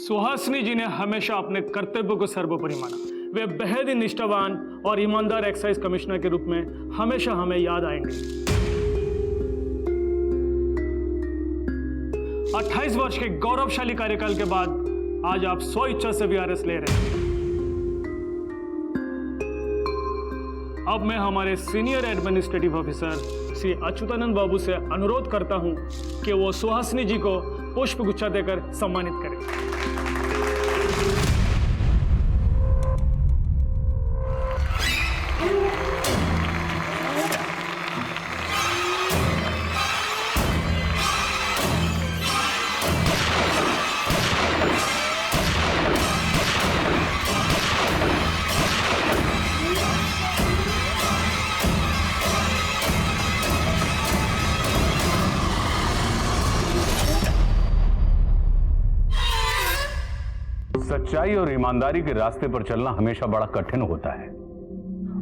सुहासिनी जी ने हमेशा अपने कर्तव्य को सर्वोपरि माना। वे बेहद ही निष्ठावान और ईमानदार एक्साइज कमिश्नर के रूप में हमेशा हमें याद आएंगे। 28 वर्ष के गौरवशाली कार्यकाल के बाद आज आप स्व इच्छा से वीआरएस ले रहे हैं। अब मैं हमारे senior administrative officer Shri Achyutanand बाबू से अनुरोध करता हूं कि वो सुहासिनी जी को पुष्प गुच्छा देकर सम्मानित करें। सच्चाई और ईमानदारी के रास्ते पर चलना हमेशा बड़ा कठिन होता है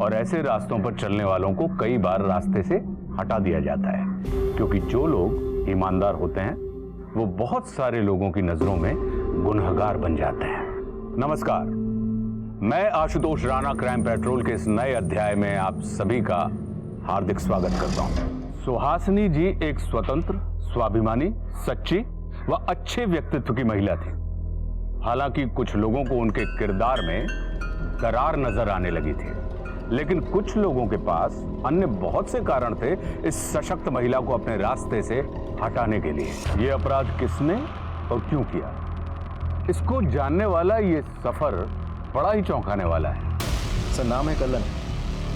और ऐसे रास्तों पर चलने वालों को कई बार रास्ते से हटा दिया जाता है, क्योंकि जो लोग ईमानदार होते हैं वो बहुत सारे लोगों की नजरों में गुनहगार बन जाते हैं। नमस्कार, मैं आशुतोष राणा क्राइम पेट्रोल के इस नए अध्याय में आप सभी का हार्दिक स्वागत करता हूं। सुहासिनी जी एक स्वतंत्र, स्वाभिमानी, सच्ची व अच्छे व्यक्तित्व की महिला थी। हालांकि कुछ लोगों को उनके किरदार में दरार नजर आने लगी थी, लेकिन कुछ लोगों के पास अन्य बहुत से कारण थे इस सशक्त महिला को अपने रास्ते से हटाने के लिए। यह अपराध किसने और क्यों किया, इसको जानने वाला ये सफर बड़ा ही चौंकाने वाला है। सर, नाम है कल्लन।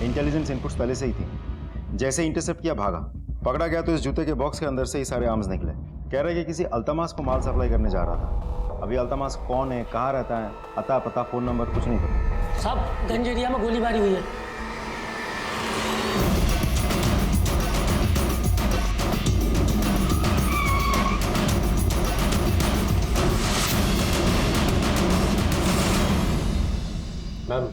इंटेलिजेंस इनपुट्स पहले से ही थी। जैसे इंटरसेप्ट किया भागा, पकड़ा गया तो इस जूते के बॉक्स के अंदर से ही सारे आर्म्स निकले। कह रहे कि किसी अल्तमास को माल सप्लाई करने जा रहा था। अभी अल्तमास कौन है, कहाँ रहता है, अता पता, फोन नंबर कुछ नहीं पता। साहब, गंज एरिया में गोलीबारी हुई है। मैम,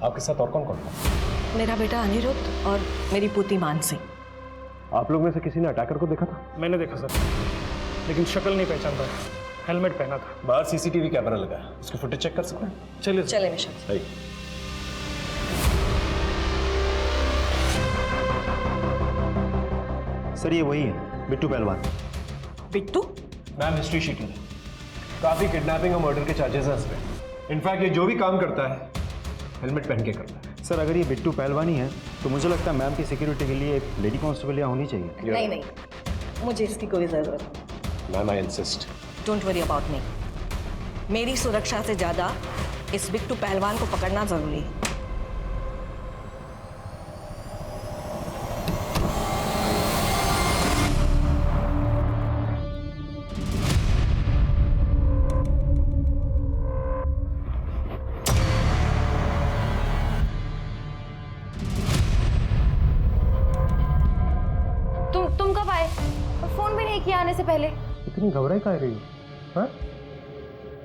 आपके साथ और कौन कौन था? मेरा बेटा अनिरुद्ध और मेरी पुत्री मानसी। आप लोग में से किसी ने अटैकर को देखा था? मैंने देखा सर, लेकिन शक्ल नहीं पहचान पाया। हेलमेट पहना था। बाहर सीसीटीवी कैमरा लगा है, उसकी फुटेज चेक कर सकते हैं? चले निशा। सर, ये वही है, बिट्टू पहलवान। बिट्टू? मैम, हिस्ट्री शीट है, काफी किडनैपिंग और मर्डर के चार्जेस हैं इस पे। इनफैक्ट ये जो भी काम करता है हेलमेट पहन के करता है। सर, अगर ये बिट्टू पहलवान ही है तो मुझे लगता है मैम की सिक्योरिटी के लिए एक लेडी कांस्टेबल यहाँ होनी चाहिए। नहीं, मुझे इसकी कोई जरूरत नहीं। Ma'am, I insist. Don't worry about me. मेरी सुरक्षा से ज्यादा इस बिट्टू पहलवान को पकड़ना जरूरी है। तुम कब आए? फोन भी नहीं किया आने से पहले। इतनी घबराई काहे रही हो? हाँ?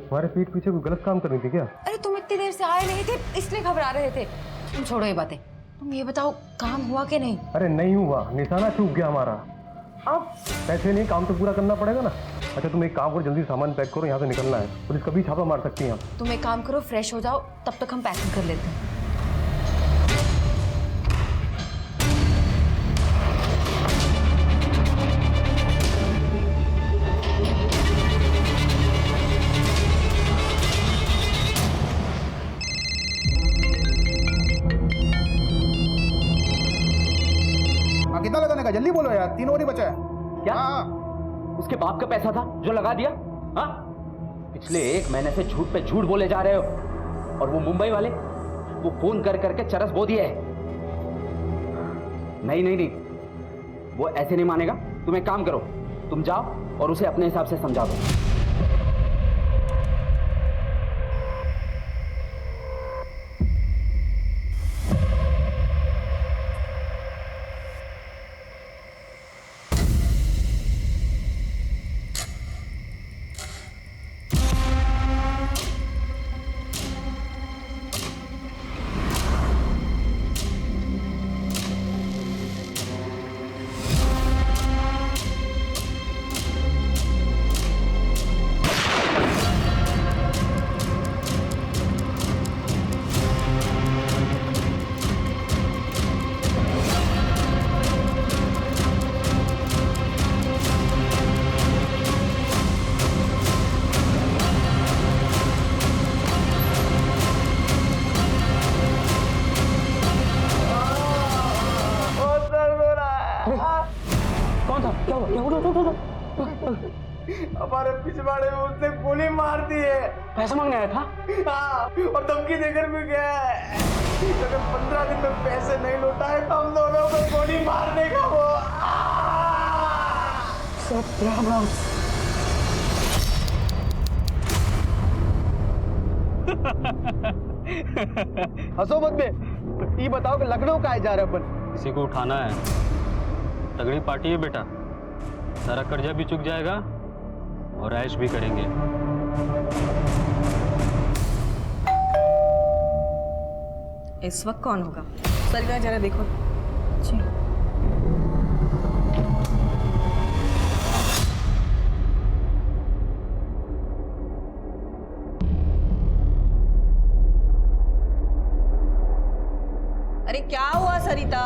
हमारे पीठ पीछे कोई गलत काम करनी थी क्या? अरे तुम इतनी देर से आए नहीं थे, इसलिए घबरा रहे थे। तुम छोड़ो ये बातें, तुम ये बताओ काम हुआ कि नहीं? अरे नहीं हुआ, निशाना चूक गया हमारा। अब पैसे नहीं, काम तो पूरा करना पड़ेगा ना। अच्छा, तुम एक काम करो, जल्दी सामान पैक करो, यहाँ से निकलना है। पुलिस कभी छापा मार सकती है। तुम एक काम करो, फ्रेश हो जाओ, तब तक हम पैकिंग कर लेते हैं। कितना लगाने का, जल्दी बोलो यार, 3 और ही बचा है। क्या? उसके बाप का पैसा था जो लगा दिया? हाँ, पिछले 1 महीने से झूठ पे झूठ बोले जा रहे हो। और वो मुंबई वाले, वो फोन कर करके चरस बो दिए। नहीं, वो ऐसे नहीं मानेगा। तुम एक काम करो, तुम जाओ और उसे अपने हिसाब से समझा दो। क्या उठो उठो उठो हमारे पिछवाड़े में उसने गोली मार दी है। पैसा मांगने आया था? हाँ, और धमकी देकर भी गया है। अगर 15 दिन में पैसे नहीं लौटाए तो हम दोनों को गोली मार देगा वो। सब राम राम। हंसो मत बे। ये बताओ कि लखनऊ का जा रहे अपन? किसी को उठाना है। तगड़ी पार्टी है बेटा, सारा कर्जा भी चुक जाएगा और ऐश भी करेंगे। इस वक्त कौन होगा? सरकार जरा देखो। जी। अरे क्या हुआ सरिता?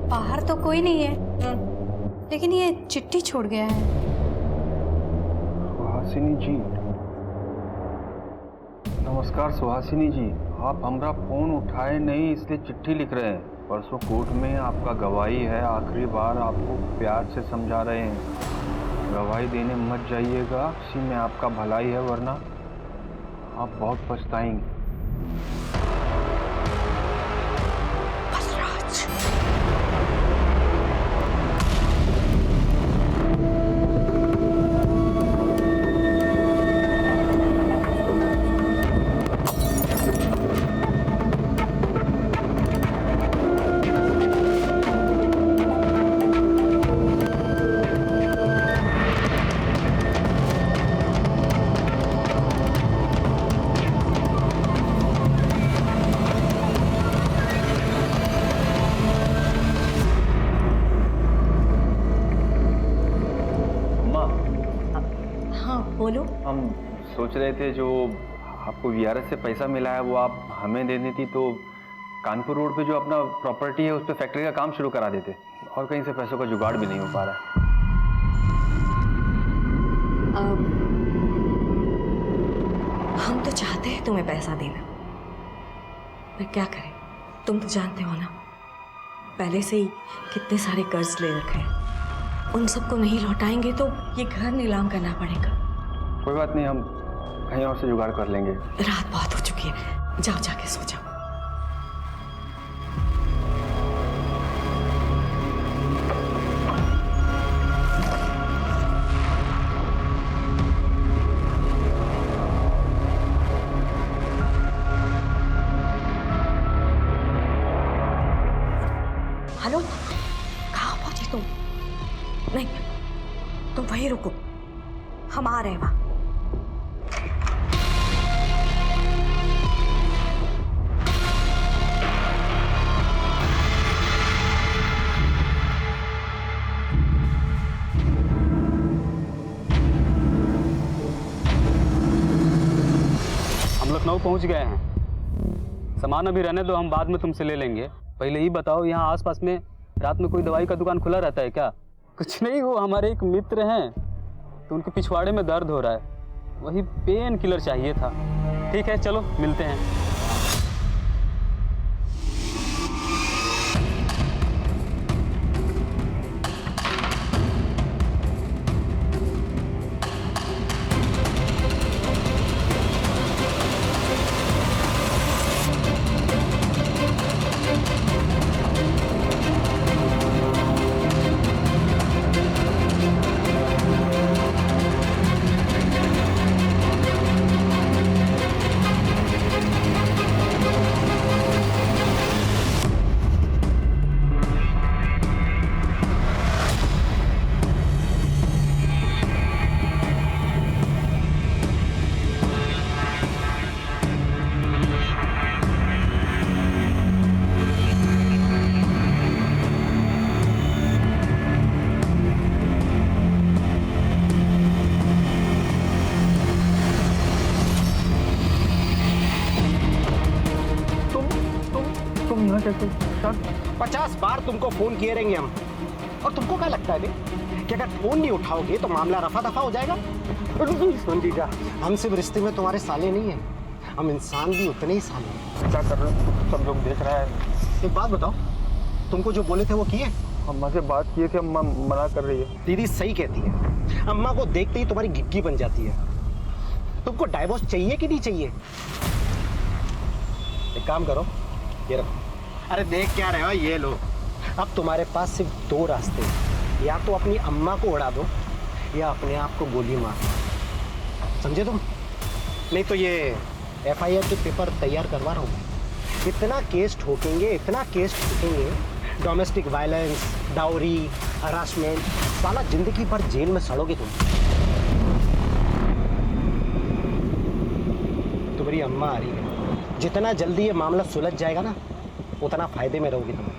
बाहर तो कोई नहीं है, लेकिन ये चिट्ठी छोड़ गया है। सुहासिनी जी, नमस्कार सुहासिनी जी। आप हमारा फोन उठाए नहीं इसलिए चिट्ठी लिख रहे हैं। परसों कोर्ट में आपका गवाही है, आखिरी बार आपको प्यार से समझा रहे हैं, गवाही देने मत जाइएगा, इसी में आपका भलाई है, वरना आप बहुत पछताएंगे। बोलो। हम सोच रहे थे जो आपको वीआरएस से पैसा मिला है वो आप हमें दे देती तो कानपुर रोड पे जो अपना प्रॉपर्टी है उस पर फैक्ट्री का काम शुरू करा देते, और कहीं से पैसों का जुगाड़ भी नहीं हो पा रहा है। हम तो चाहते हैं तुम्हें पैसा देना, पर क्या करें, तुम तो जानते हो ना पहले से ही कितने सारे कर्ज ले रखे हैं, उन सबको नहीं लौटाएंगे तो ये घर नीलाम करना पड़ेगा। कोई बात नहीं, हम कहीं और से जुगाड़ कर लेंगे। रात बहुत हो चुकी है, जाओ जाके सो जाओ। हेलो, कहाँ पहुंचे तुम? नहीं, तुम वहीं रुको, हम आ रहे हैं वहां। हम लखनऊ पहुंच गए हैं। सामान अभी रहने दो, हम बाद में तुमसे ले लेंगे। पहले ही बताओ, यहाँ आसपास में रात में कोई दवाई का दुकान खुला रहता है क्या? कुछ नहीं, वो हमारे एक मित्र हैं तो उनके पिछवाड़े में दर्द हो रहा है, वही पेन किलर चाहिए था। ठीक है, चलो मिलते हैं। तुम यहाँ कैसे? 50 बार तुमको फोन किए रहेंगे हम, और तुमको क्या लगता है बे कि अगर फोन नहीं उठाओगे तो मामला रफा दफा हो जाएगा? सुन जीजा, हम सिर्फ रिश्ते में तुम्हारे साले नहीं हैं, हम इंसान भी उतने ही साले हैं। क्या कर रहे हो? सब लोग देख रहा है। एक बात बताओ, तुमको जो बोले थे वो किए? अम्मा से बात किए थे, अम्मा मना कर रही है। दीदी सही कहती है, अम्मा को देखते ही तुम्हारी गिग्गी बन जाती है। तुमको डाइवोर्स चाहिए कि नहीं चाहिए? एक काम करो, ये रखो। अरे देख क्या रहे हो, ये लो। अब तुम्हारे पास सिर्फ 2 रास्ते हैं, या तो अपनी अम्मा को उड़ा दो या अपने आप को गोली मार दो। समझे तुम? नहीं तो ये FIR के पेपर तैयार करवा रहा हूँ मैं। इतना केस ठोकेंगे, इतना केस ठोकेंगे, डोमेस्टिक वायलेंस, डाउरी, हरासमेंट, साला जिंदगी भर जेल में सड़ोगे तुम। तुम्हारी अम्मा आ रही है, जितना जल्दी ये मामला सुलझ जाएगा ना, उतना फायदे में रहोगे तुम।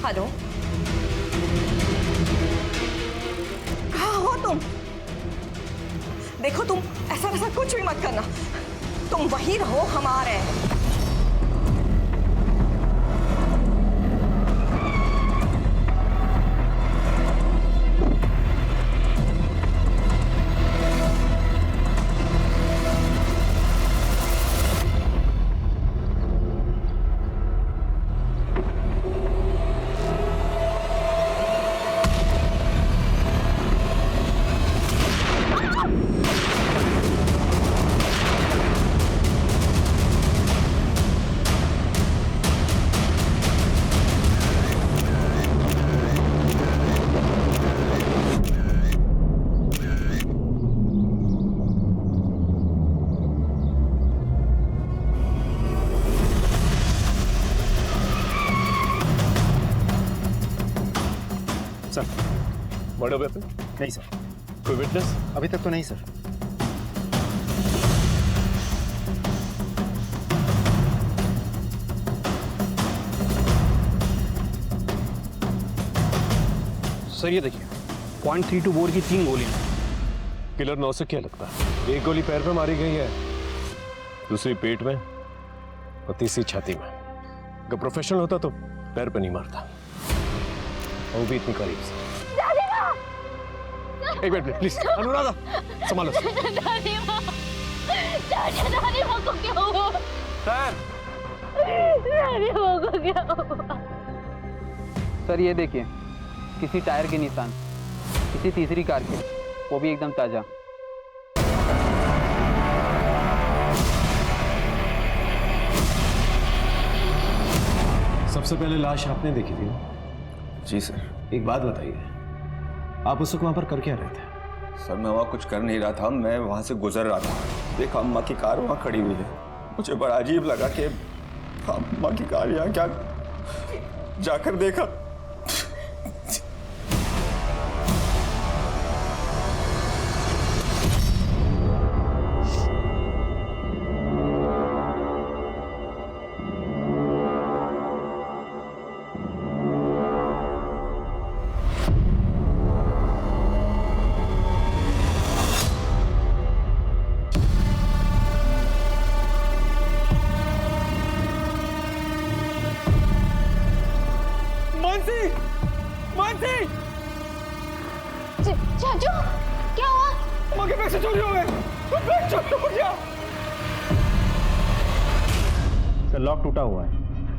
हेलो, कहाँ हो तुम? देखो तुम ऐसा वैसा कुछ भी मत करना, तुम वहीं रहो, हम आ रहे हैं। Murder weapon? नहीं सर। कोई विटनेस? अभी तक तो नहीं सर। सर ये देखिए, .32 बोर की 3 गोलियां। किलर 9 से क्या लगता है? एक गोली पैर पे मारी गई है, दूसरी पेट में और तीसरी छाती में। अगर प्रोफेशनल होता तो पैर पे नहीं मारता, वो भी इतनी करीब से। एक मिनट प्लीज, अनुराधा संभालो। दादी माँ को क्या हुआ? सर, दादी माँ को क्या हुआ? सर ये देखिए, किसी टायर के निशान, किसी तीसरी कार के, वो भी एकदम ताजा। सबसे पहले लाश आपने देखी थी? जी सर। एक बात बताइए, आप उस वक्त वहां पर कर क्या रहे थे? सर मैं वहाँ कुछ कर नहीं रहा था, मैं वहाँ से गुजर रहा था, देखा अम्मा की कार वहाँ खड़ी हुई है, मुझे बड़ा अजीब लगा कि अम्मा की कार यहाँ क्या, जाकर देखा चाचू क्या हुआ? अम्मा के पैसे चोरी हो गए, बैग चोरी हो गया। सर लॉक टूटा हुआ है,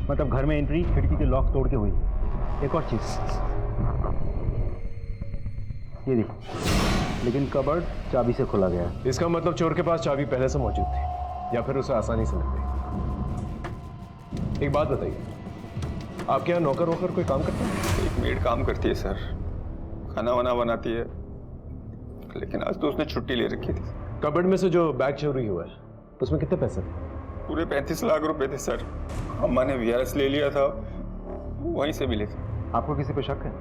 मतलब घर में एंट्री खिड़की के लॉक तोड़ के हुई है। एक और चीज़, ये देखिए, लेकिन कबर्ड चाबी से खोला गया है। इसका मतलब चोर के पास चाबी पहले से मौजूद थी या फिर उसे आसानी से मिल गई। एक बात बताइए, आपके यहाँ नौकर वोकर कोई काम करता है? एक मेड काम करती है सर, खाना वाना बनाती है, लेकिन आज तो उसने छुट्टी ले रखी थी। कबर्ड में से जो बैग चोरी हुआ है उसमें कितने पैसे थे? पूरे 35 लाख रुपए थे सर। अम्मा ने वीआरएस ले लिया था, वहीं से मिले थे। आपको किसी पे शक है?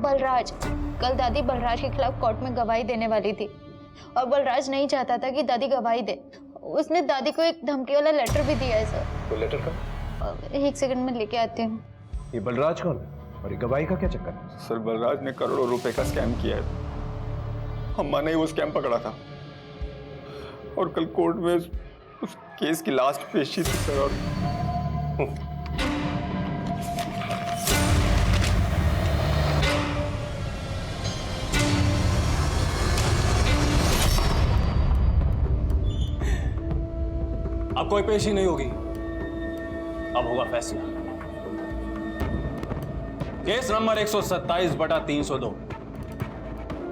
बलराज, कल दादी बलराज के खिलाफ कोर्ट में गवाही देने वाली थी और बलराज नहीं चाहता था कि दादी गवाही दे। उसने दादी को एक धमकी वाला लेटर भी दिया है सर। वो लेटर का? एक सेकंड में लेके आती हूँ। ये बलराज कौन है और ये गवाही का क्या चक्कर है? सर बलराज ने करोड़ों रुपए का स्कैम किया है। अम्मा ने वो स्कैम पकड़ा था और कल कोर्ट में उस केस की लास्ट पेशी थी सर। और अब कोई पेशी नहीं होगी, अब होगा फैसला। केस नंबर 127/302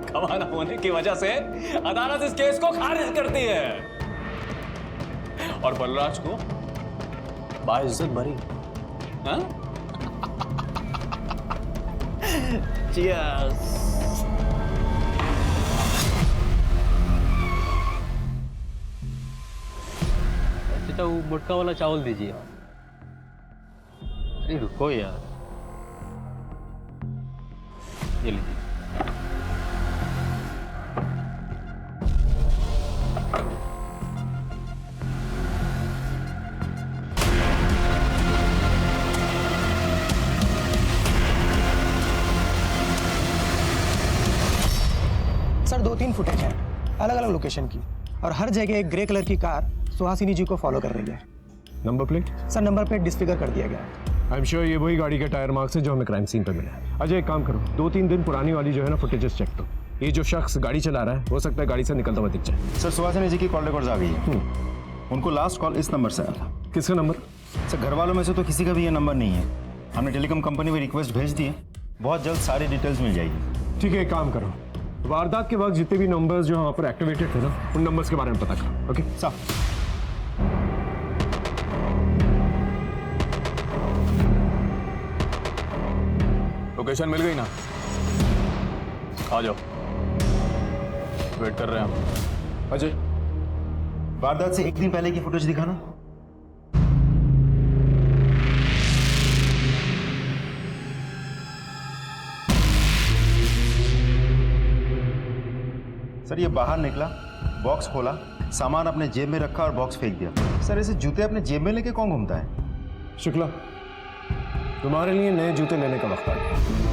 गवाह न होने की वजह से अदालत इस केस को खारिज करती है और बलराज को बाइज्जत भरी। हाँ? Cheers. तो वो मोटका वाला चावल दीजिए। अरे रुको यार, ये लीजिए। सर 2-3 फुटेज है अलग अलग लोकेशन की और हर जगह एक ग्रे कलर की कार सुहासिनी जी को फॉलो कर रही है। Number plate? Sir number plate disfigure कर दिया गया है। आई एम श्योर ये वही गाड़ी के टायर मार्क्स है जो हमें क्राइम सीन पर मिला है। अजय एक काम करो, 2-3 दिन पुरानी वाली जो है ना फुटेजेस चेक करो। ये जो शख्स गाड़ी चला रहा है हो सकता है गाड़ी से निकलता हुआ दिख जाए। सर सुहासिनी जी की कॉल रिकॉर्ड्स आ गई है। उनको लास्ट कॉल इस नंबर से आया था। किसका नंबर? सर घर वालों में से तो किसी का भी ये नंबर नहीं है। हमने टेलीकॉम कंपनी में रिक्वेस्ट भेज दी है, बहुत जल्द सारी डिटेल्स मिल जाएगी। ठीक है, एक काम करो, वारदात के वक्त जितने भी नंबर्स जो वहाँ पर एक्टिवेटेड थे ना उन नंबर्स के बारे में पता करो। ओके साहब। लोकेशन मिल गई ना? आ जाओ, वेट कर रहे हैं हम। अजय, वारदात से एक दिन पहले की फुटेज दिखाना। सर ये बाहर निकला, बॉक्स खोला, सामान अपने जेब में रखा और बॉक्स फेंक दिया। सर ऐसे जूते अपने जेब में लेके कौन घूमता है? शुक्ला, तुम्हारे लिए नए जूते लेने का वक्त आ गया।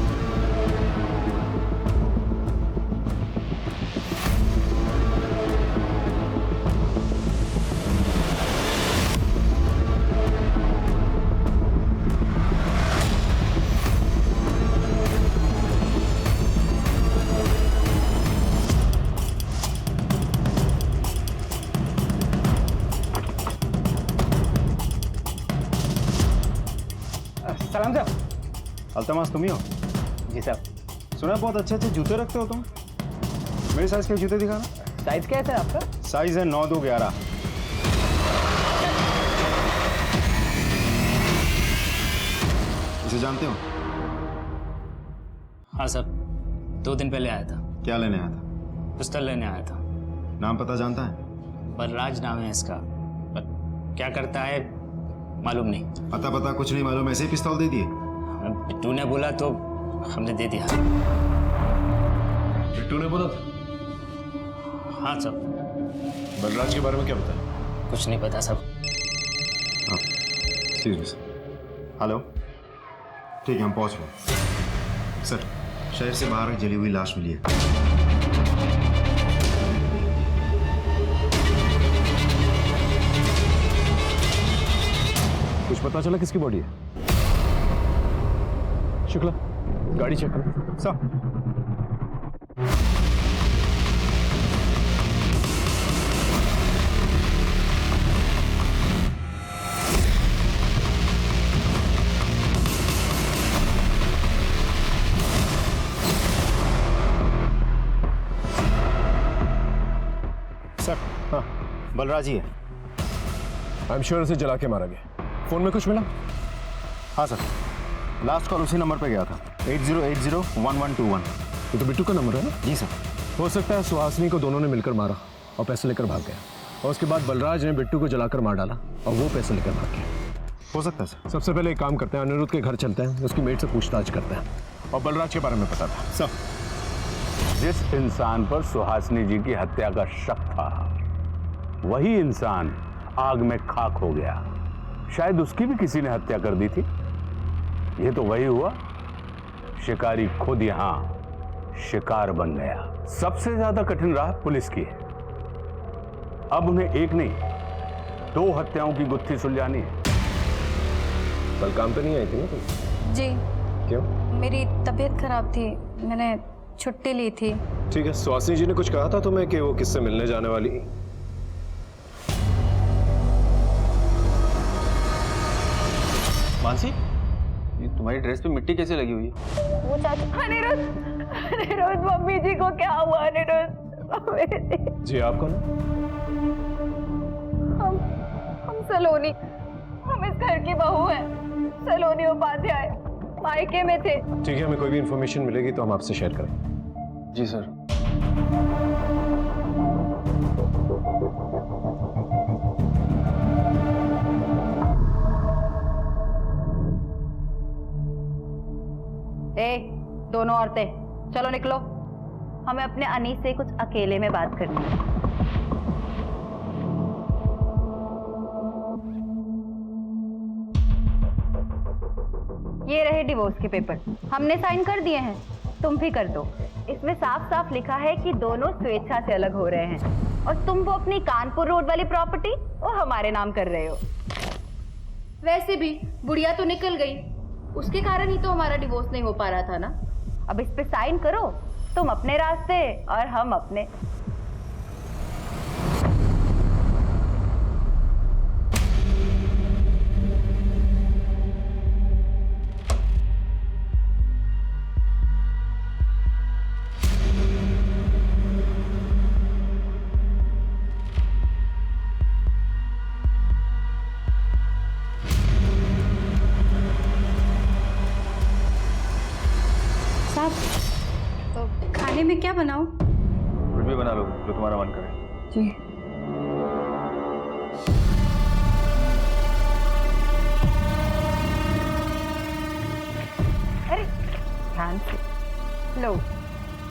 सलाम साहब। अल्तमास तुम ही हो? जी साहब। सुना बहुत अच्छे अच्छे जूते रखते हो तुम। मेरे साइज के जूते दिखाना। साइज क्या है सर आपका? साइज है 9-2-11। इसे जानते हो? हाँ सर, 2 दिन पहले आया था। क्या लेने आया था? पिस्टल लेने आया था। नाम पता जानता है? बलराज नाम है इसका, पर क्या करता है मालूम नहीं। अता पता कुछ नहीं मालूम, ऐसे ही पिस्तौल दे दिए? बिट्टू ने बोला तो हमने दे दिया। बिट्टू ने बोला था? हाँ सर। बलराज के बारे में क्या पता है? कुछ नहीं पता सब। हेलो, ठीक है हम पहुंच रहे हैं। सर शहर से बाहर एक जली हुई लाश मिली है। कुछ पता चला किसकी बॉडी है? शुक्ला, गाड़ी चेक करो। सर बलराज ही है। आई एम श्योर उसे जला के मारा गया। फोन में कुछ मिला? हाँ सर, लास्ट कॉल उसी नंबर पे गया था, 80801121। ये तो बिट्टू का नंबर है ना? जी सर। हो सकता है सुहासिनी को दोनों ने मिलकर मारा और पैसे लेकर भाग गया, और उसके बाद बलराज ने बिट्टू को जलाकर मार डाला और वो पैसे लेकर भाग गया। हो सकता है सर। सबसे पहले एक काम करते हैं, अनिरुद्ध के घर चलते हैं, उसकी मेट से पूछताछ करते हैं और बलराज के बारे में पता था सब। जिस इंसान पर सुहासिनी जी की हत्या का शक था, वही इंसान आग में खाक हो गया। शायद उसकी भी किसी ने हत्या कर दी थी। यह तो वही हुआ, शिकारी खुद यहां शिकार बन गया। सबसे ज्यादा कठिन राह पुलिस की है। अब उन्हें एक नहीं 2 हत्याओं की गुत्थी सुलझानी है। कल काम पे नहीं आई थी ना तुम? जी। क्यों? मेरी तबीयत खराब थी, मैंने छुट्टी ली थी। ठीक है, सुहासिनी जी ने कुछ कहा था तुम्हें कि वो किससे मिलने जाने वाली? मानसी, ये तुम्हारी ड्रेस पे मिट्टी कैसे लगी हुई है? वो चाचा अनिरुद्ध, मम्मी जी को क्या हुआ? अनिरुद्ध जी, आप कौन? हम सलोनी, हम इस घर की बहू हैं। सलोनी उपाध्याय, मायके में थे। ठीक है, हमें कोई भी इंफॉर्मेशन मिलेगी तो हम आपसे शेयर करेंगे। जी सर। दोनों औरतें चलो निकलो, हमें अपने अनीस से कुछ अकेले में बात करनी है। ये रहे डिवोर्स के पेपर, हमने साइन कर दिए हैं, तुम भी कर दो। इसमें साफ साफ लिखा है कि दोनों स्वेच्छा से अलग हो रहे हैं और तुम वो अपनी कानपुर रोड वाली प्रॉपर्टी वो हमारे नाम कर रहे हो। वैसे भी बुढ़िया तो निकल गई, उसके कारण ही तो हमारा डिवोर्स नहीं हो पा रहा था ना। अब इस पे साइन करो, तुम अपने रास्ते और हम अपने। खाने में क्या बनाऊं? कुछ भी बना लो जो तुम्हारा मन करे। जी। अरे ध्यान से लो,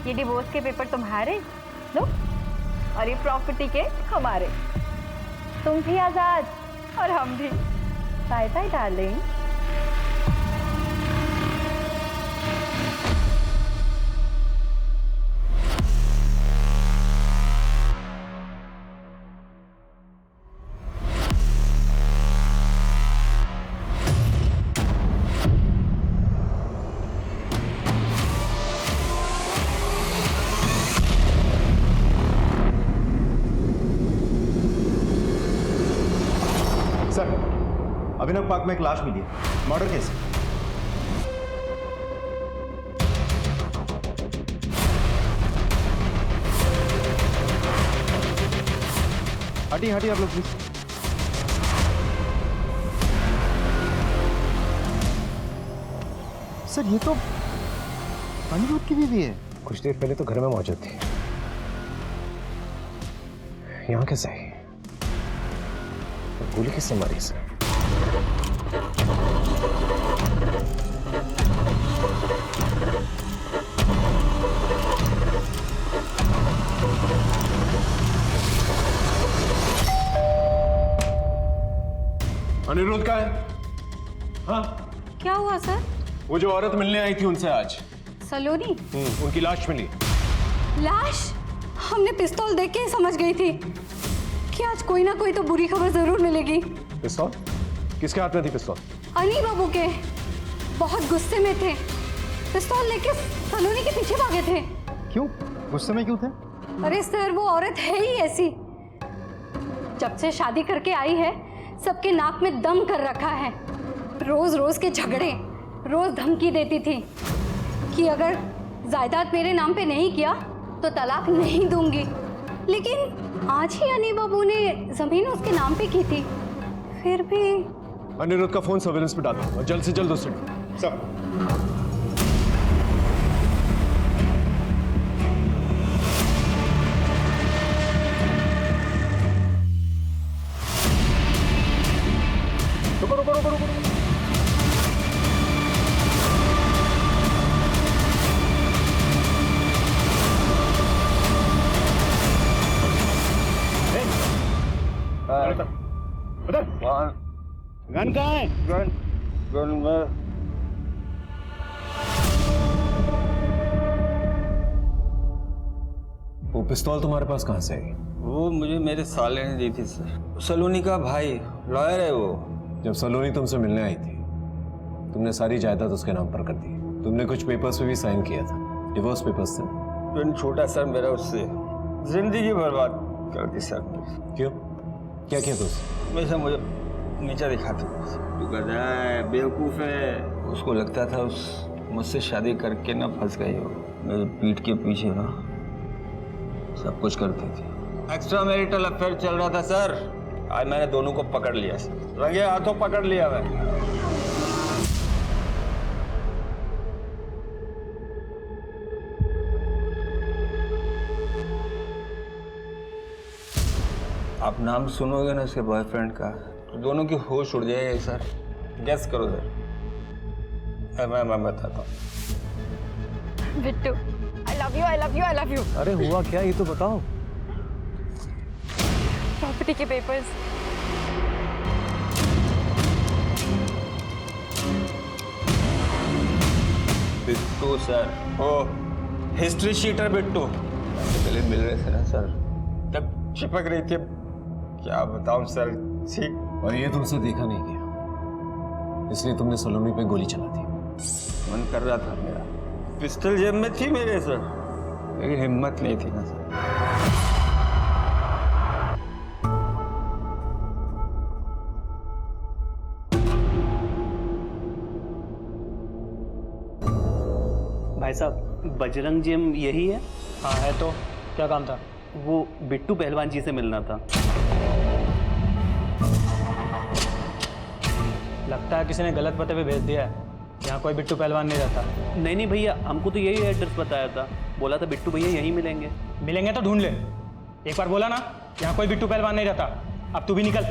ये डिवोर्स के पेपर तुम्हारे लो और ये प्रॉपर्टी के हमारे। तुम भी आजाद और हम भी। Bye bye darling. Sir, Abhinav park में एक लाश मिली है, मर्डर केस। हटिए हटिए आप लोग प्लीज। सर ये तो अनिरुद्ध की बीवी है। कुछ देर पहले तो घर में मौजूद थी, यहाँ कैसे आई? गोली किसने मारी इसे? अनिरुद्ध का है? हाँ, क्या हुआ सर? वो जो औरत मिलने आई थी उनसे आज सलोनी? उनकी लाश मिली। लाश? हमने पिस्तौल देख के ही समझ गई थी कि आज कोई ना कोई तो बुरी खबर जरूर मिलेगी। पिस्तौल? किसके हाथ में थी पिस्तौल? अनी बाबू के। बहुत गुस्से में थे, पिस्तौल लेके सलोनी के पीछे भागे थे। क्यों? गुस्से में क्यों थे? अरे सर, वो औरत है ही ऐसी। जब से शादी करके आई है, सबके नाक में दम कर रखा है। रोज रोज के झगड़े, रोज धमकी देती थी कि अगर जायदाद मेरे नाम पे नहीं किया तो तलाक नहीं दूंगी। लेकिन आज ही अनी बाबू ने जमीन उसके नाम पे की थी, फिर भी। अनिरुद्ध का फोन सर्वेलेंस पे डालो और जल्द से जल्द उसे सब गन कहाँ है? गन में वो पिस्तौल तुम्हारे पास कहाँ से आई? वो मुझे मेरे साले ने दी थी सर। सलोनी का भाई लॉयर है वो। जब सलोनी तुमसे मिलने आई थी तुमने सारी जायदाद उसके नाम पर कर दी। तुमने कुछ पेपर्स पे भी साइन किया था, डिवोर्स पेपर्स थे। पिन छोटा सर मेरा, उससे जिंदगी बर्बाद कर दी सर। क्यों, क्या किया तुझसे? हमेशा मुझे नीचा दिखाते, तू गधा है, बेवकूफ़ है। उसको लगता था उस मुझसे शादी करके ना फंस गई हो। मेरी पीठ के पीछे ना सब कुछ करती थी। एक्स्ट्रा मैरिटल अफेयर चल रहा था सर। आज मैंने दोनों को पकड़ लिया सर, रंगे हाथों पकड़ लिया मैं। आप नाम सुनोगे ना उसके बॉयफ्रेंड का तो दोनों की होश उड़ जाएगी सर। गेस करो सर। मैं बताता हूँ। Bittu, I love you, I love you, I love you। अरे हुआ क्या ये तो बताओ। प्रॉपर्टी के पेपर्स। बिट्टू सर, ओ हिस्ट्री शीटर बिट्टू पहले मिल रहे थे ना सर, तब चिपक रही थी। क्या बताऊं सर, ठीक। और ये तुमसे देखा नहीं गया, इसलिए तुमने सलोनी पे गोली चला दी। मन कर रहा था मेरा, पिस्टल जेब में थी मेरे सर, लेकिन हिम्मत नहीं थी ना सर। भाई साहब, बजरंग जिम यही है? हाँ है तो, क्या काम था? वो बिट्टू पहलवान जी से मिलना था। लगता है किसी ने गलत पते पे भेज दिया है। यहाँ कोई बिट्टू पहलवान नहीं रहता। नहीं नहीं भैया, हमको तो यही एड्रेस बताया था। बोला था बिट्टू भैया यहीं मिलेंगे। मिलेंगे तो ढूंढ ले। एक बार बोला ना, यहाँ कोई बिट्टू पहलवान नहीं रहता। अब तू भी निकल।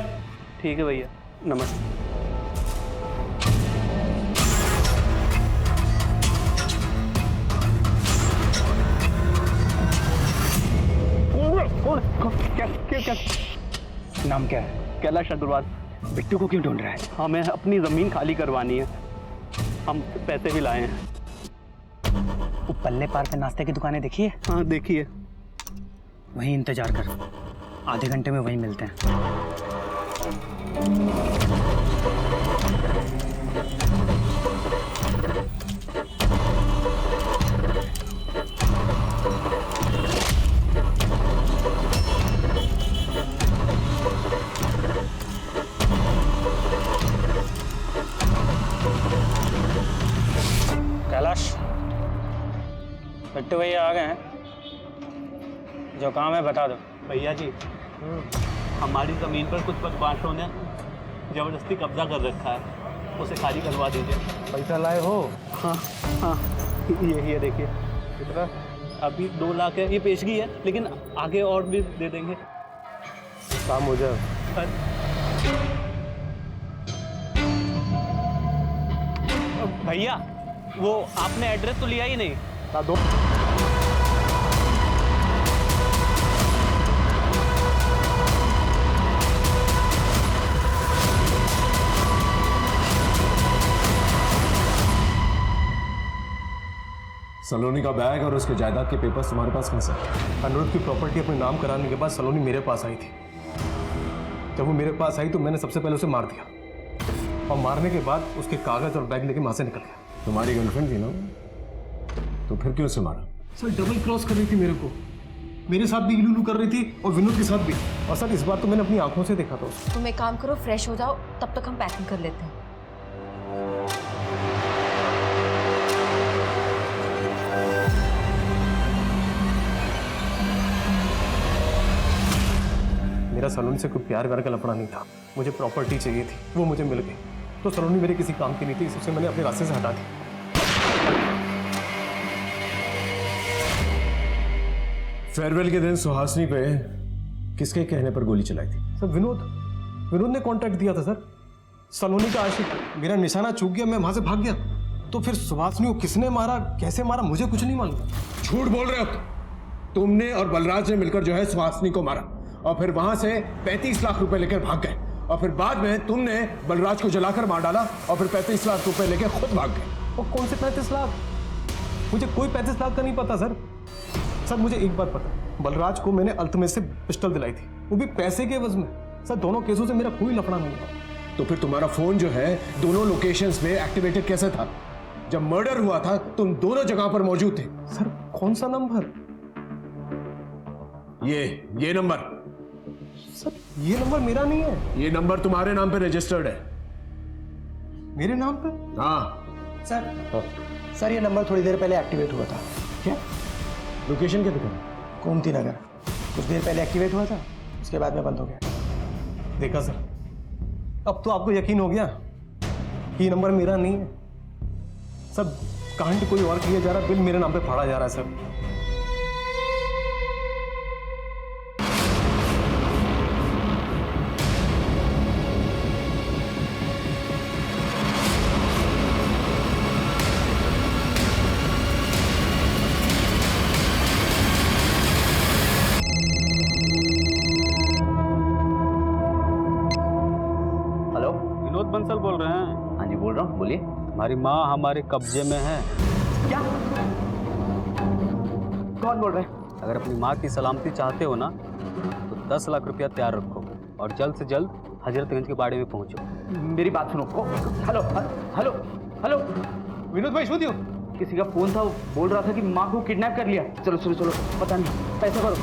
ठीक है भैया, नमस्ते। क्या नाम क्या है? कैलाश अग्रवाल। बिट्टू को क्यों ढूंढ रहा है? हमें अपनी जमीन खाली करवानी है, हम पैसे भी लाए हैं। वो पल्ले पार पे नाश्ते की दुकानें देखी है? हाँ देखिए। वहीं इंतजार कर, आधे घंटे में वहीं मिलते हैं। कैलाश, बिट्टू भैया आ गए हैं। जो काम है बता दो। भैया जी, हमारी ज़मीन पर कुछ बदमाशों ने ज़बरदस्ती कब्जा कर रखा है, उसे खाली करवा दीजिए। पैसा लाए हो? हाँ हाँ, यही है देखिए। कितना? अभी 2 लाख है, ये पेशगी है, लेकिन आगे और भी दे देंगे। काम हो जाए। भैया, वो आपने एड्रेस तो लिया ही नहीं। दो। सलोनी का बैग और उसके जायदाद के पेपर्स तुम्हारे पास कहाँ से? अनिरुद्ध की प्रॉपर्टी अपने नाम कराने के बाद सलोनी मेरे पास आई थी। जब वो मेरे पास आई तो मैंने सबसे पहले उसे मार दिया, और मारने के बाद उसके कागज और बैग लेके वहां से निकल गया। तुम्हारी गर्लफ्रेंड थी ना, तो फिर क्यों उसे मारा? सर डबल क्रॉस कर रही थी मेरे को, मेरे साथ भी इलू कर रही थी और विनोद के साथ भी। और सर इस बार तो मैंने अपनी आंखों से देखा था उसको। तुम एक काम करो, फ्रेश हो जाओ, तब तक हम पैकिंग कर लेते हैं। मेरा सलोनी से कोई प्यार व्यार का लफड़ा नहीं था, मुझे प्रॉपर्टी चाहिए थी, वो मुझे मिल गई। तो सलोनी मेरे किसी काम की नहीं थी, इससे मैंने अपने रास्ते से हटा दी। फेयरवेल के दिन सुहासिनी पे किसके कहने पर गोली चलाई थी? सर विनोद ने कांटेक्ट दिया था सर। सलोनी का आशिक, मेरा निशाना चूक गया, मैं वहां से भाग गया। तो फिर सुहासिनी को किसने मारा, कैसे मारा, मुझे कुछ नहीं मालूम। झूठ बोल रहे हो तुमने और बलराज ने मिलकर जो है सुहासिनी को मारा और फिर वहां से 35 लाख रुपए लेकर भाग गए और फिर बाद में तुमने बलराज को जलाकर मार डाला और फिर 35 लाख रुपए लेकर खुद भाग गए। और कौन से 35 लाख? मुझे कोई 35 लाख का नहीं पता सर। सर मुझे एक बात पता, बलराज को मैंने अल्तमेश से पिस्टल दिलाई थी, वो भी पैसे के एवज में। सर दोनों केसों से मेरा कोई लफड़ा नहीं है। तो फिर तुम्हारा फोन जो है दोनों लोकेशंस पे एक्टिवेटेड कैसे था? जब मर्डर हुआ था तुम दोनों जगह पर मौजूद थे। सर कौन सा नंबर? ये नंबर। सर ये नंबर मेरा नहीं है। ये नंबर तुम्हारे नाम पे रजिस्टर्ड है। मेरे नाम पे? हाँ सर ये नंबर थोड़ी देर पहले एक्टिवेट हुआ था। क्या? लोकेशन क्या दिखा? गोमती नगर। कुछ देर पहले एक्टिवेट हुआ था, उसके बाद में बंद हो गया। देखा सर, अब तो आपको यकीन हो गया ये नंबर मेरा नहीं है। सब कांड कोई और किया जा रहा, बिल मेरे नाम पे फाड़ा जा रहा है सर। विनोद बंसल बोल रहे हैं? हाँ जी बोल रहा हूँ, बोलिए। हमारी माँ हमारे कब्जे में है। क्या? कौन बोल रहे हैं? अगर अपनी माँ की सलामती चाहते हो ना तो 10 लाख रुपया तैयार रखो और जल्द से जल्द हजरतगंज के बाड़े में पहुंचो। मेरी बात सुनो। हेलो हेलो हेलो विनोद भाई शो दियो। किसी का फोन था, वो बोल रहा था कि माँ को किडनैप कर लिया। चलो चलो चलो, पता नहीं, पैसे भरो।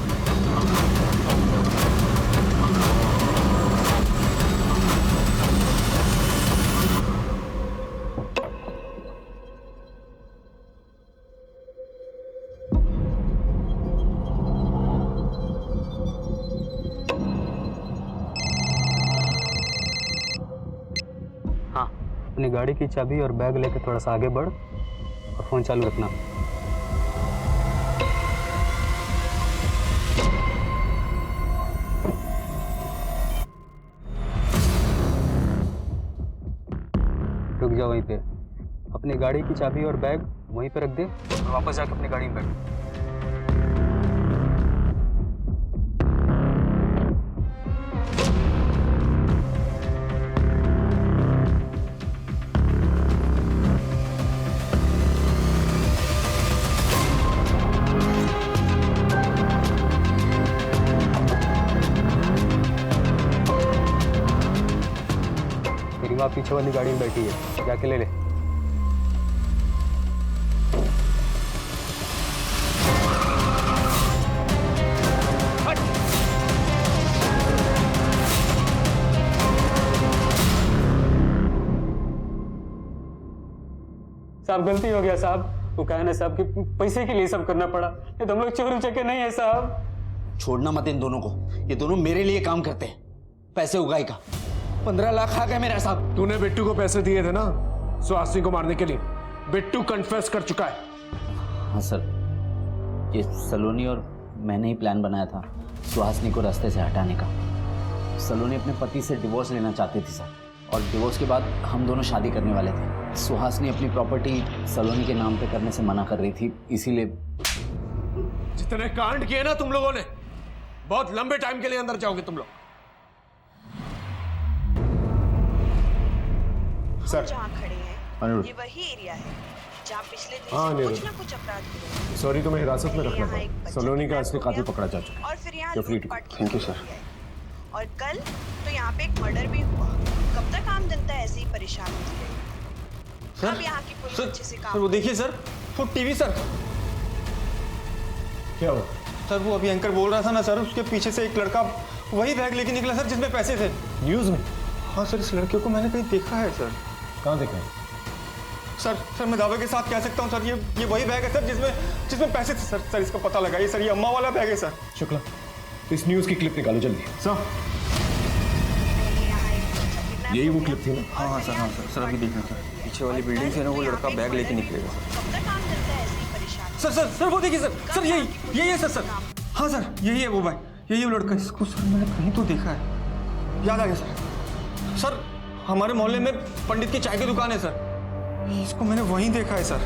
अपनी गाड़ी की चाबी और बैग लेके थोड़ा सा आगे बढ़ और फोन चालू रखना। रुक जाओ वहीं पे, अपनी गाड़ी की चाबी और बैग वहीं पे रख दे और वापस जाके अपनी गाड़ी में बैठ। पीछे वाली गाड़ी में बैठी है, जाके ले ले। साहब गलती हो गया साहब, वो कहना साहब कि पैसे के लिए सब करना पड़ा, ये तो हम लोग चोरी चक्के नहीं है साहब। छोड़ना मत इन दोनों को, ये दोनों मेरे लिए काम करते हैं। पैसे उगाई का 15 लाख आ गए मेरा साहब। तूने बिट्टू को पैसे दिए थे ना सुहासिनी को मारने के लिए, बिट्टू कन्फेस कर चुका है। हाँ सर, ये सलोनी और मैंने ही प्लान बनाया था सुहासिनी को रास्ते से हटाने का। सलोनी अपने पति से डिवोर्स लेना चाहती थी सर, और डिवोर्स के बाद हम दोनों शादी करने वाले थे। सुहासिनी अपनी प्रॉपर्टी सलोनी के नाम पे करने से मना कर रही थी, इसीलिए। जितने कांड किए ना तुम लोगों ने, बहुत लंबे टाइम के लिए अंदर जाओगे तुम लोग। सर जहाँ खड़े हैं ये वही एरिया है जहाँ पिछले दिन कुछ ना कुछ अपराध हुए। सॉरी, तुम्हें हिरासत में रखना पड़ा। सलोनी का असली कातिल पकड़ा जा चुका है और फिर यहाँ थैंक यू सर। और कल तो यहाँ पे एक मर्डर भी हुआ। कब तक आम जनता ऐसे ही परेशान होती रहेगी? सर यहाँ की पुलिस अच्छे से सर वो देखिए सर, वो टीवी सर। क्या हुआ? सर वो अभी एंकर बोल रहा था ना सर, उसके पीछे से एक लड़का वही बैग लेके निकला सर जिसमें पैसे थे। न्यूज में? हाँ सर, इस लड़के को मैंने कहीं देखा है सर। कहाँ देखा है? सर मैं दावे के साथ कह सकता हूँ सर, ये वही बैग है सर जिसमें पैसे थे सर। इसका पता लगाइए सर, ये अम्मा वाला बैग है सर। शुक्ला इस न्यूज की क्लिप निकालो जल्दी। सर यही वो क्लिप थी ना? हाँ सर, हाँ सर। सर अभी देखना सर, पीछे वाली बिल्डिंग से ना वो लड़का बैग लेके निकलेगा सर। सर वो देखिए सर यही है सर। हाँ सर, यही है वो भाई, यही वो लड़का। इसको सर मैंने कहीं तो देखा है, याद आ गया सर। सर हमारे मोहल्ले में पंडित की चाय की दुकान है सर, इसको मैंने वहीं देखा है सर।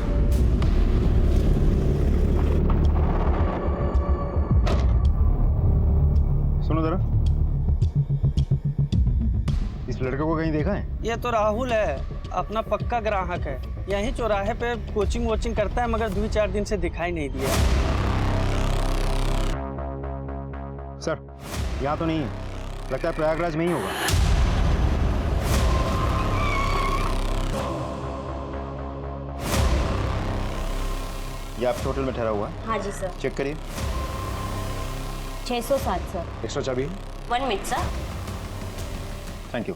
सुनो जरा, इस लड़के को कहीं देखा है? ये तो राहुल है, अपना पक्का ग्राहक है। यहीं चौराहे पे कोचिंग वोचिंग करता है, मगर 2-4 दिन से दिखाई नहीं दिया। सर यहाँ तो नहीं है, लगता है प्रयागराज में ही होगा। ये आप होटल में ठहरा हुआ है? हाँ जी सर। चेक करिए। 607 सर। एक्स्ट्रा चाबी? 1 minute sir. Thank you.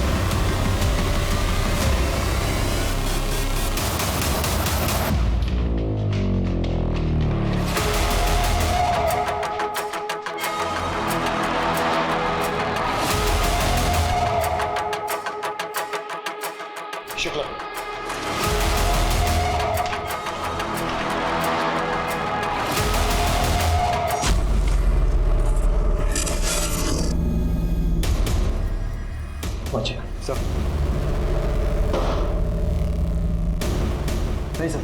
Shukla. Sir नहीं सर,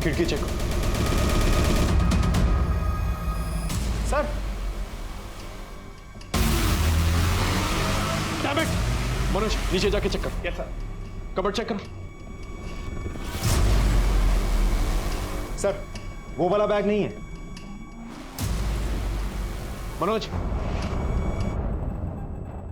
खिड़की चेक करो। सर मनोज नीचे जाके चेक करो। Yes sir. कबर्ड चेक करो। सर वो वाला बैग नहीं है। मनोज,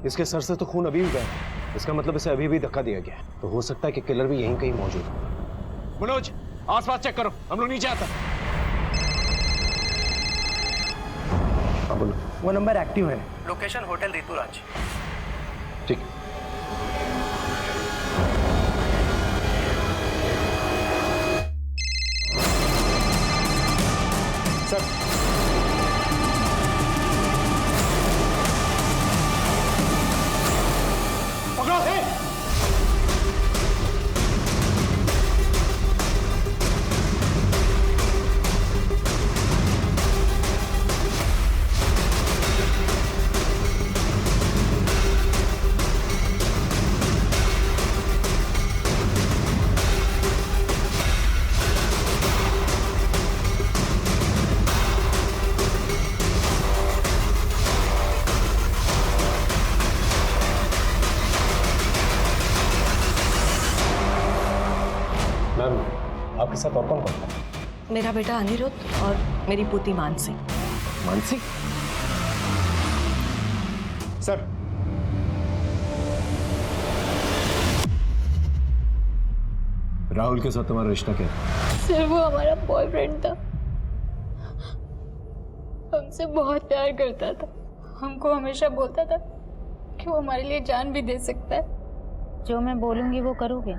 इसके सर से तो खून अभी भी बह रहा है, इसका मतलब इसे अभी भी धक्का दिया गया है। तो हो सकता है कि किलर भी यहीं कहीं मौजूद है। मनोज आसपास चेक करो, हम लोग नीचे आते हैं। हाँ बोलो। वो नंबर एक्टिव है, लोकेशन होटल ऋतुराज। ठीक। सर पकड़ो। आपके साथ और कौन कौन था? मेरा बेटा अनिरुद्ध और मेरी पोती मानसी। मानसी? सर राहुल के साथ तुम्हारा रिश्ता क्या है? सर वो हमारा बॉयफ्रेंड था, हमसे बहुत प्यार करता था, हमको हमेशा बोलता था कि वो हमारे लिए जान भी दे सकता है। जो मैं बोलूंगी वो करोगे?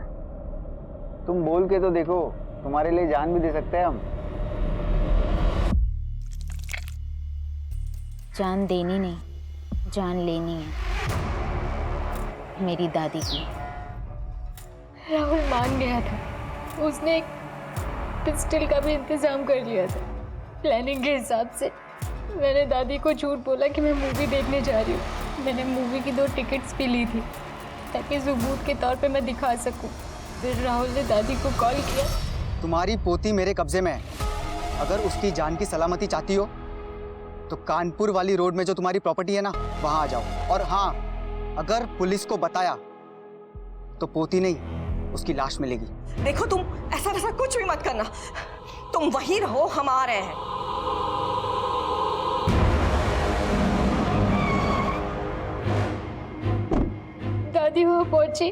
तुम बोल के तो देखो, तुम्हारे लिए जान भी दे सकते हैं हम। जान देनी नहीं, जान लेनी है, मेरी दादी की। राहुल मान गया था, उसने एक पिस्टल का भी इंतजाम कर लिया था। प्लानिंग के हिसाब से मैंने दादी को झूठ बोला कि मैं मूवी देखने जा रही हूँ। मैंने मूवी की 2 टिकट्स भी ली थी ताकि सबूत के तौर पे मैं दिखा सकूँ। फिर राहुल ने दादी को कॉल किया। तुम्हारी पोती मेरे कब्जे में है, अगर उसकी जान की सलामती चाहती हो तो कानपुर वाली रोड में जो तुम्हारी प्रॉपर्टी है ना, वहां आ जाओ। और हाँ, अगर पुलिस को बताया तो पोती नहीं, उसकी लाश मिलेगी। देखो तुम ऐसा वैसा कुछ भी मत करना, तुम वहीं रहो, हम आ रहे हैं। दादी वहां पहुंची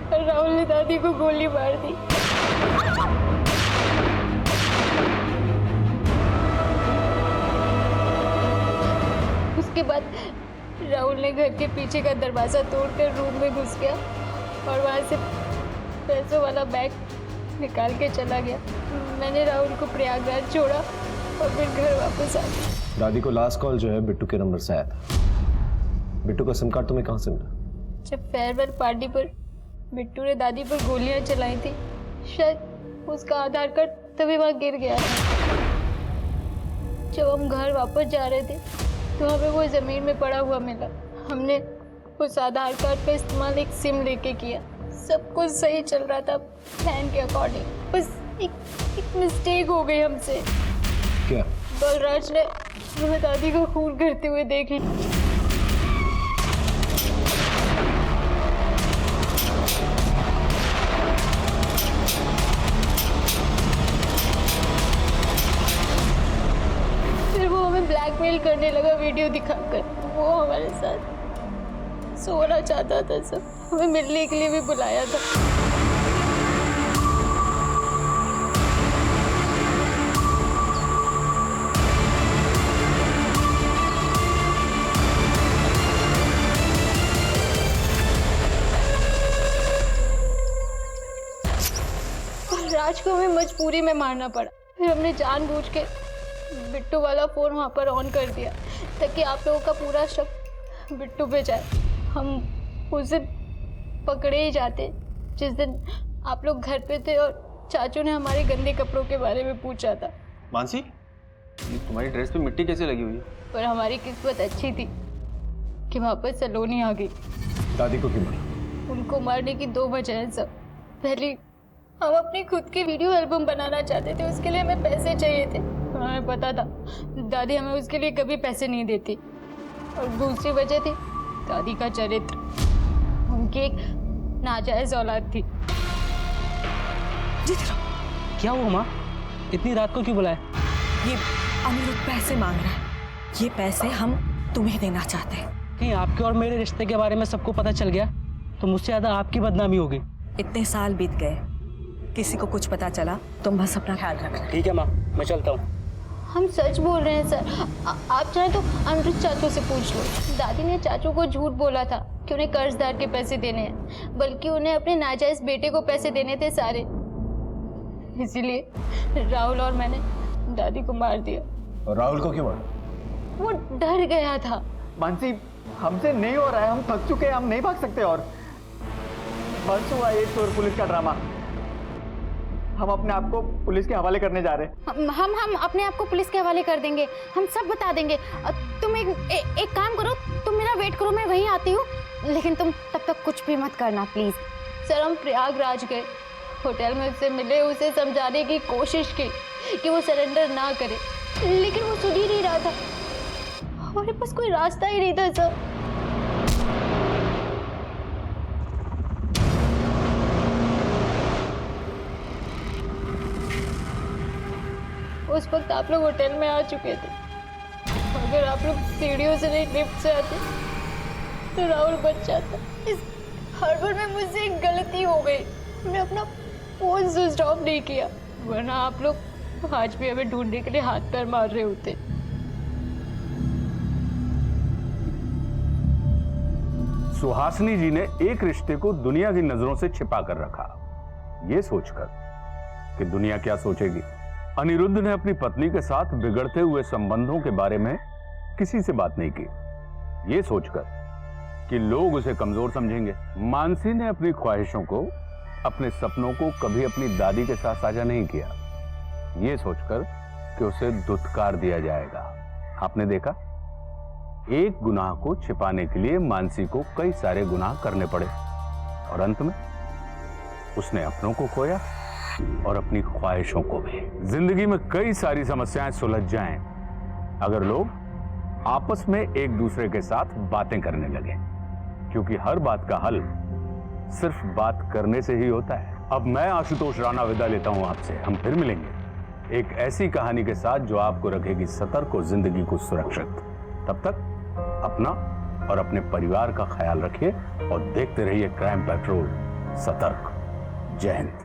और राहुल ने दादी को गोली मार दी। उसके बाद राहुल ने घर के पीछे का दरवाजा तोड़कर रूम में घुस गया और वहां से पैसों वाला बैग निकाल के चला गया। मैंने राहुल को प्रयागराज छोड़ा और फिर घर वापस आ गया। दादी को लास्ट कॉल जो है बिट्टू के नंबर से आया था। बिट्टू का सिम कार्ड तुम्हें कहाँ से मिला? जब फेयरवेल पार्टी पर बिट्टू ने दादी पर गोलियां चलाई थी, शायद उसका आधार कार्ड तभी वहाँ गिर गया था। जब हम घर वापस जा रहे थे तो हमें वो ज़मीन में पड़ा हुआ मिला। हमने उस आधार कार्ड का इस्तेमाल एक सिम लेके किया। सब कुछ सही चल रहा था प्लान के अकॉर्डिंग, बस एक मिस्टेक हो गई हमसे। क्या? बलराज ने हमें दादी को खून करते हुए देख लिया। फिर वो हमें ब्लैकमेल करने लगा वीडियो दिखाकर। वो हमारे साथ सोना चाहता था, सब हमें मिलने के लिए भी बुलाया था। राज को हमें मजबूरी में मारना पड़ा। फिर हमने जानबूझ के बिट्टू वाला फ़ोन वहाँ पर ऑन कर दिया ताकि आप लोगों का पूरा शक बिट्टू पे जाए। हम उस दिन पकड़े ही जाते जिस दिन आप लोग घर पे थे और चाचू ने हमारे गंदे कपड़ों के बारे में पूछा था। मानसी, ये तुम्हारी ड्रेस पे मिट्टी कैसे लगी हुई है? पर हमारी किस्मत अच्छी थी कि वहाँ पर सलोनी आ गई। दादी को क्यों मारा? उनको मारने की 2 वजह हैं सब। पहली, हम अपनी खुद की वीडियो एल्बम बनाना चाहते थे, उसके लिए हमें पैसे चाहिए थे। हमें पता था दादी हमें उसके लिए कभी पैसे नहीं देती। और दूसरी वजह थी दादी का चरित्र। उनकी एक नाजायज औलाद थी। क्या हुआ माँ? इतनी रात को क्यों बुलाया? ये अनिरुद्ध पैसे मांग रहा है। ये पैसे हम तुम्हें देना चाहते हैं। कहीं आपके और मेरे रिश्ते के बारे में सबको पता चल गया तो मुझसे ज़्यादा आपकी बदनामी होगी। इतने साल बीत गए, किसी को कुछ पता चला, तुम बस अपना ख्याल रखना। ठीक है माँ, मैं चलता हूँ। हम सच बोल रहे हैं सर। आप चाहें तो अनिरुद्ध चाचू से पूछ लो। दादी ने चाचू को झूठ बोला था कि उन्हें कर्जदार के पैसे देने हैं, बल्कि उन्हें अपने नाजायज बेटे को पैसे देने थे सारे। इसीलिए राहुल और मैंने दादी को मार दिया। और राहुल को क्यों मारा? वो डर गया था। मानसी, हमसे नहीं हो रहा है, हम थक चुके हैं, हम नहीं भाग सकते और बस हुआ ये चोर पुलिस का ड्रामा। हम अपने आप को पुलिस के हवाले करने जा रहे हैं। हम अपने आप को पुलिस के हवाले कर देंगे, हम सब बता देंगे। तुम एक काम करो, तुम मेरा वेट करो, मैं वहीं आती हूँ, लेकिन तुम तब तक कुछ भी मत करना प्लीज। सर, हम प्रयागराज गए, होटल में उससे मिले, उसे समझाने की कोशिश की कि वो सरेंडर ना करे, लेकिन वो सुन ही नहीं रहा था। हमारे पास कोई रास्ता ही नहीं था सर। उस वक्त आप लोग होटल में आ चुके थे। अगर आप लोग सीढ़ियों से नहीं लिफ्ट से आते तो राहुल बच जाता। इस हड़बड़ में मुझसे एक गलती हो गई, मैंने अपना फोन स्विच ऑफ नहीं किया, वरना आप लोग आज भी हमें ढूंढने के लिए हाथ पैर मार रहे होते। सुहासिनी जी ने एक रिश्ते को दुनिया की नजरों से छिपा कर रखा, ये सोचकर कि दुनिया क्या सोचेगी। अनिरुद्ध ने अपनी पत्नी के साथ बिगड़ते हुए संबंधों के बारे में किसी से बात नहीं की, ये सोचकर कि लोग उसे कमजोर समझेंगे। मानसी ने अपनी ख्वाहिशों को, अपने सपनों को कभी अपनी दादी के साथ साझा नहीं किया, ये सोचकर कि उसे धुतकार दिया जाएगा। आपने देखा, एक गुनाह को छिपाने के लिए मानसी को कई सारे गुनाह करने पड़े और अंत में उसने अपनों को खोया और अपनी ख्वाहिशों को भी। जिंदगी में कई सारी समस्याएं सुलझ जाएं अगर लोग आपस में एक दूसरे के साथ बातें करने लगे, क्योंकि हर बात का हल सिर्फ बात करने से ही होता है। अब मैं आशुतोष राणा विदा लेता हूं आपसे। हम फिर मिलेंगे एक ऐसी कहानी के साथ जो आपको रखेगी सतर्क और जिंदगी को सुरक्षित। तब तक अपना और अपने परिवार का ख्याल रखिए और देखते रहिए क्राइम पेट्रोल। सतर्क। जय हिंद।